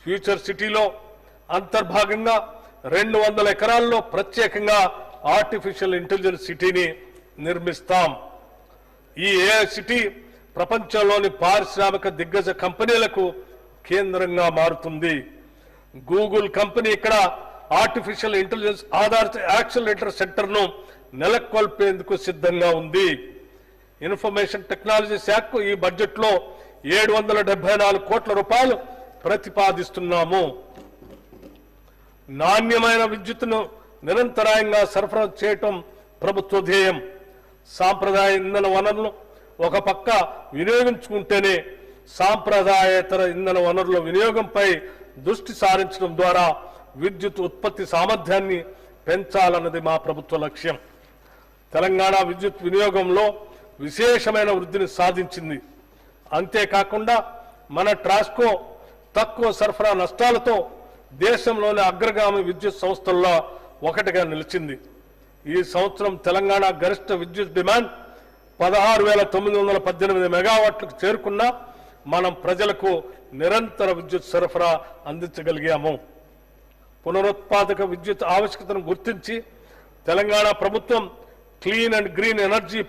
Future సిటీలో అంతర్భాగంగా 200 ఎకరాల్లో ప్రత్యేకంగా ఆర్టిఫిషియల్ ఇంటెలిజెన్స్ సిటీని నిర్మిస్తాం. ఈ ఏఐ సిటీ ప్రపంచంలోని పారిశ్రామిక దిగ్గజ కంపెనీలకు కేంద్రంగా మారుతుంది. గూగుల్ కంపెనీ ఇక్కడ ఆర్టిఫిషియల్ ఇంటెలిజెన్స్ ఆధారిత యాక్సిలరేటర్ సెంటర్ను నెలకొల్పేందుకు సిద్ధంగా ఉంది. ఇన్ఫర్మేషన్ టెక్నాలజీ శాఖకు ఈ బడ్జెట్లో 774 కోట్ల రూపాయలు ప్రతిపాదిస్తున్నాము. నాణ్యమైన విద్యుత్తును నిరంతరాయంగా సరఫరా చేయటం ప్రభుత్వ ధ్యేయం. సాంప్రదాయ ఇంధన వనరులను ఒక పక్క వినియోగించుకుంటేనే సాంప్రదాయేతర ఇంధన వనరుల వినియోగంపై దృష్టి సారించడం ద్వారా విద్యుత్ ఉత్పత్తి సామర్థ్యాన్ని పెంచాలన్నది మా ప్రభుత్వ లక్ష్యం. తెలంగాణ విద్యుత్ వినియోగంలో విశేషమైన వృద్ధిని సాధించింది. అంతేకాకుండా మన ట్రాస్కో తక్కువ సరఫరా నష్టాలతో దేశంలోని అగ్రగామి విద్యుత్ సంస్థల్లో ఒకటిగా నిలిచింది. ఈ సంవత్సరం తెలంగాణ గరిష్ట విద్యుత్ డిమాండ్ 16,918 మెగావాట్లకు చేరుకున్నా మనం ప్రజలకు నిరంతర విద్యుత్ సరఫరా అందించగలిగాము. పునరుత్పాదక విద్యుత్ ఆవశ్యకతను గుర్తించి తెలంగాణ ప్రభుత్వం క్లీన్ అండ్ గ్రీన్ ఎనర్జీ